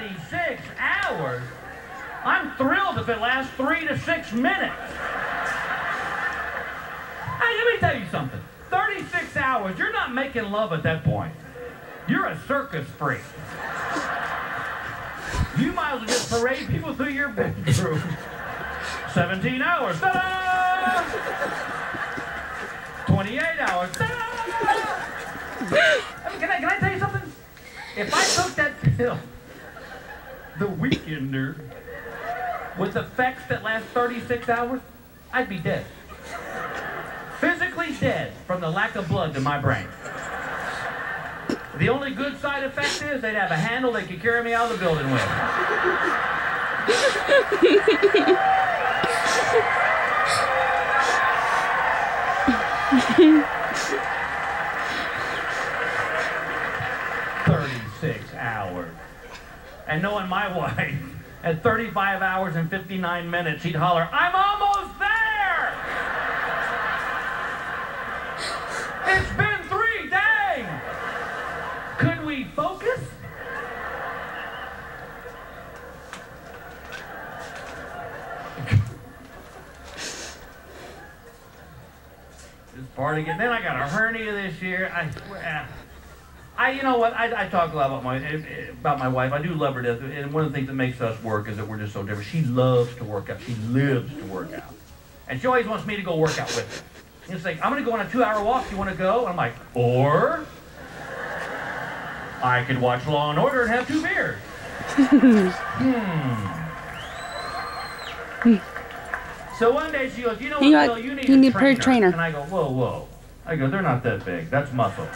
36 hours? I'm thrilled if it lasts 3 to 6 minutes. Hey, let me tell you something. 36 hours, you're not making love at that point. You're a circus freak. You might as well just parade people through your bedroom. 17 hours. Ta-da! 28 hours. Ta-da! I mean, can I tell you something? If I took that pill, the Weekender, with effects that last 36 hours, I'd be dead. Physically dead from the lack of blood in my brain. The only good side effect is they'd have a handle they could carry me out of the building with. $36 and knowing my wife, at 35 hours and 59 minutes, she'd holler, "I'm almost there!" It's been 3 days! Could we focus? This party again. Then I got a hernia this year. You know what? I talk a lot about my wife. I do love her to death, and one of the things that makes us work is that we're just so different. She loves to work out. She lives to work out, and she always wants me to go work out with her. It's like, I'm going to go on a 2-hour walk. You want to go? And I'm like, or I could watch Law and Order and have 2 beers. So one day she goes, you know what, Bill, you need a trainer. And I go, whoa, whoa. I go, they're not that big. That's muscle.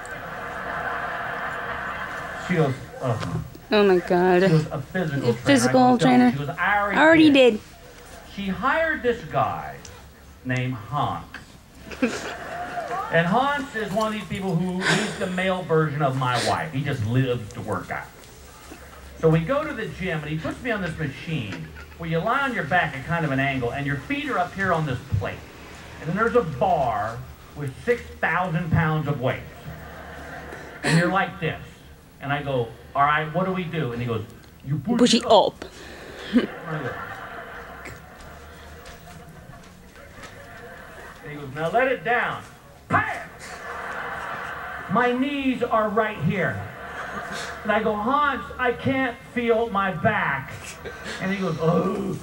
She goes, oh. Oh my God. She goes, a physical trainer. Physical trainer. She goes, I already did. She hired this guy named Hans. And Hans is one of these people he's the male version of my wife. He just lives to work out. So we go to the gym, and he puts me on this machine where you lie on your back at kind of an angle, and your feet are up here on this plate. And then there's a bar with 6,000 pounds of weights. And you're like this. And I go, all right, what do we do? And he goes, you push it up. And he goes, now let it down. Bam! My knees are right here. And I go, Hans, I can't feel my back. And he goes, oh.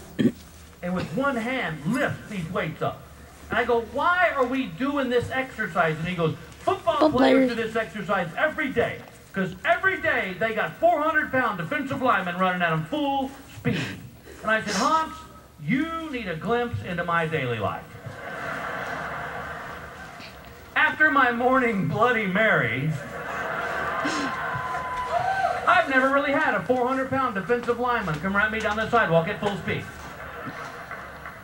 And with one hand, lifts these weights up. And I go, why are we doing this exercise? And he goes, football players do this exercise every day. Because every day they got 400-pound defensive linemen running at them full speed. And I said, Hans, you need a glimpse into my daily life. After my morning Bloody Mary, I've never really had a 400-pound defensive lineman come at me down the sidewalk at full speed.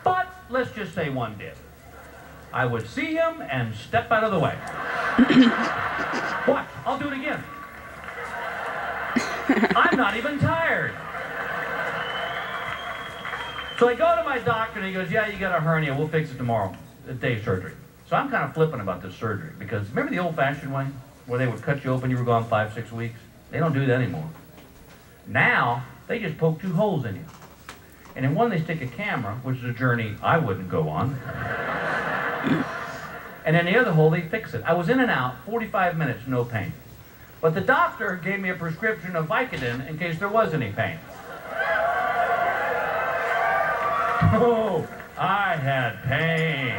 But let's just say one did. I would see him and step out of the way. What? I'll do it again. I'm not even tired. So I go to my doctor and he goes, yeah, you got a hernia. We'll fix it tomorrow. A day surgery. So I'm kind of flippant about this surgery because remember the old-fashioned way where they would cut you open, you were gone 5-6 weeks? They don't do that anymore. Now, they just poke 2 holes in you. And in one, they stick a camera, which is a journey I wouldn't go on. And in the other hole, they fix it. I was in and out, 45 minutes, no pain. But the doctor gave me a prescription of Vicodin in case there was any pain. Oh, I had pain.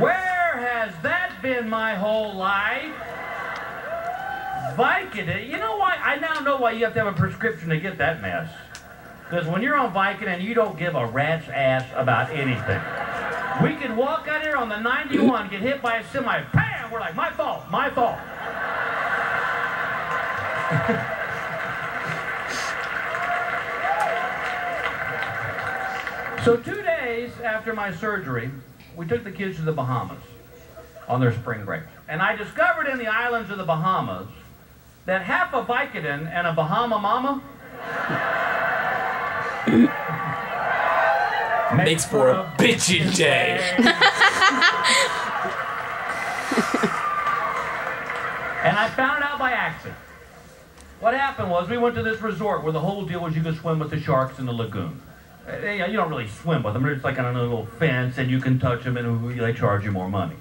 Where has that been my whole life? Vicodin, you know why? I now know why you have to have a prescription to get that mess. Because when you're on Vicodin, you don't give a rat's ass about anything. We could walk out here on the 91, get hit by a semi, bam, we're like, my fault, my fault. So 2 days after my surgery, we took the kids to the Bahamas on their spring break. And I discovered in the islands of the Bahamas that half a Vicodin and a Bahama mama makes for a bitchin' day. And I found out by accident. What happened was we went to this resort where the whole deal was you could swim with the sharks in the lagoon. You don't really swim with them. They're just like on a little fence, and you can touch them, and they charge you more money.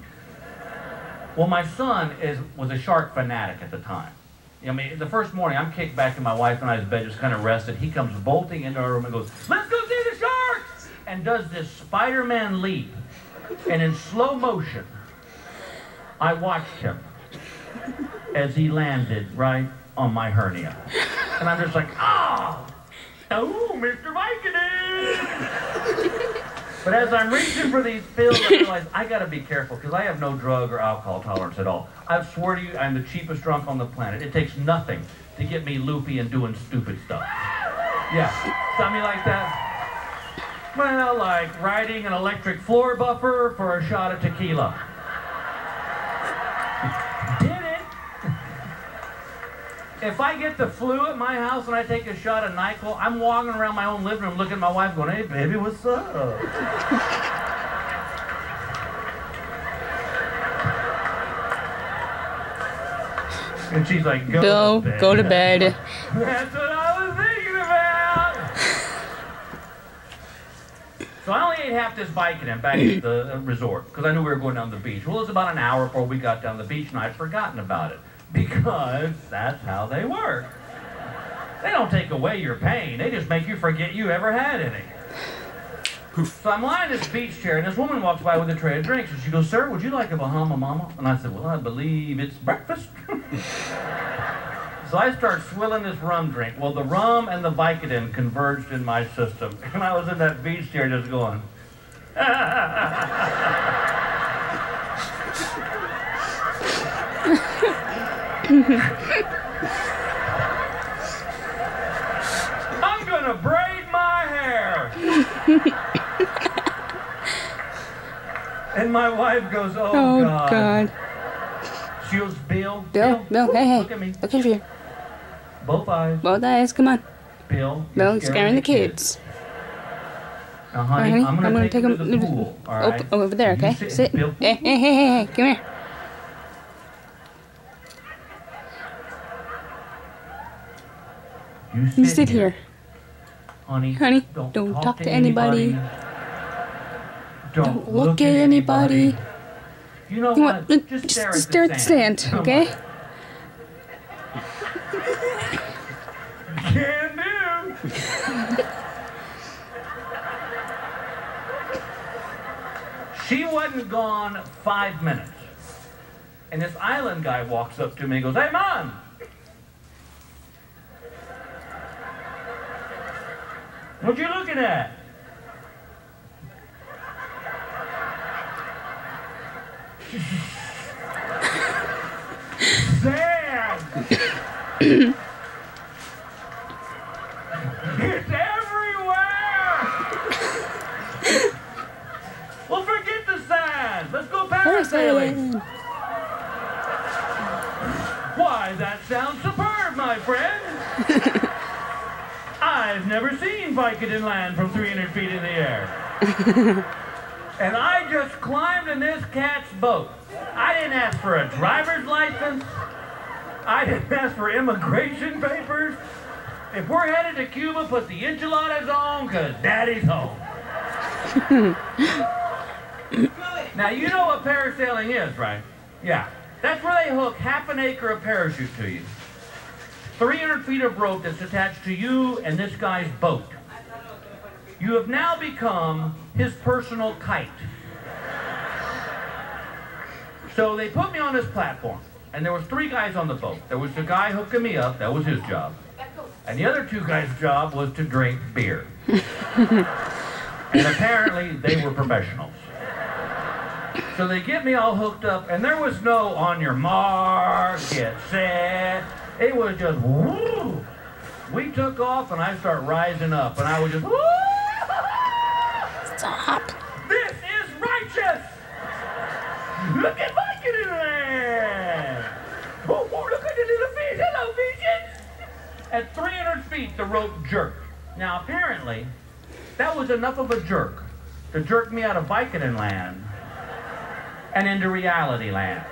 Well, my son was a shark fanatic at the time. I mean, the first morning, I'm kicked back in my wife and I's bed, just kind of rested. He comes bolting into our room and goes, "Let's go see the sharks!" And does this Spider-Man leap. And in slow motion, I watched him as he landed right on my hernia. And I'm just like, "Oh, Mr. Vicodin!" But as I'm reaching for these pills, I realize I gotta be careful because I have no drug or alcohol tolerance at all. I swear to you, I'm the cheapest drunk on the planet. It takes nothing to get me loopy and doing stupid stuff. Yeah, something like that. Well, like riding an electric floor buffer for a shot of tequila. Did it? If I get the flu at my house and I take a shot of NyQuil, I'm walking around my own living room looking at my wife going, "Hey, baby, what's up?" And she's like, Bill, go to bed. That's what I was thinking about. So I only ate half this Vicodin back at the resort because I knew we were going down to the beach. Well, it was about an hour before we got down to the beach, and I'd forgotten about it because that's how they work. They don't take away your pain. They just make you forget you ever had any. So I'm lying in this beach chair, and this woman walks by with a tray of drinks, and she goes, "Sir, would you like a Bahama Mama?" And I said, "Well, I believe it's breakfast." So I start swilling this rum drink. Well, the rum and the Vicodin converged in my system, and I was in that beach chair just going, "I'm gonna braid my hair." And my wife goes, "Oh, God. She goes, Bill, Bill, hey, look at me. Look at you. Both eyes. Both eyes, come on. Bill, Bill, scaring the kids. Now, honey, Honey, I'm gonna take them you to the pool, all right? Over there, okay? You Sit. Bill. Hey, come here. You sit here. Honey, don't talk to anybody. Don't look at anybody. You know You what? want, Just stare at the sand, okay? Can do. She wasn't gone 5 minutes. And this island guy walks up to me and goes, "Hey, Mom!" "What you looking at?" "Sand! It's everywhere!" "Well, forget the sand. Let's go parasailing." "Why, that sounds superb, my friend. I've never seen Vicodin land from 300 feet in the air." And I just climbed in this cat's boat. I didn't ask for a driver's license. I didn't ask for immigration papers. If we're headed to Cuba, put the enchiladas on, because Daddy's home. Now, you know what parasailing is, right? Yeah. That's where they hook half an acre of parachute to you. 300 feet of rope that's attached to you and this guy's boat. You have now become his personal kite. So they put me on this platform, and there was 3 guys on the boat. There was the guy hooking me up, that was his job. And the other 2 guys' job was to drink beer. And apparently they were professionals. So they get me all hooked up, and there was no on your mark, get set. It was just woo. We took off, and I start rising up, and I was just woo. Stop. This is righteous. Look at Vicodin land. Oh, look at the little fish. Hello, fishes. At 300 feet, the rope jerked. Now, apparently, that was enough of a jerk to jerk me out of Vicodin land and into reality land.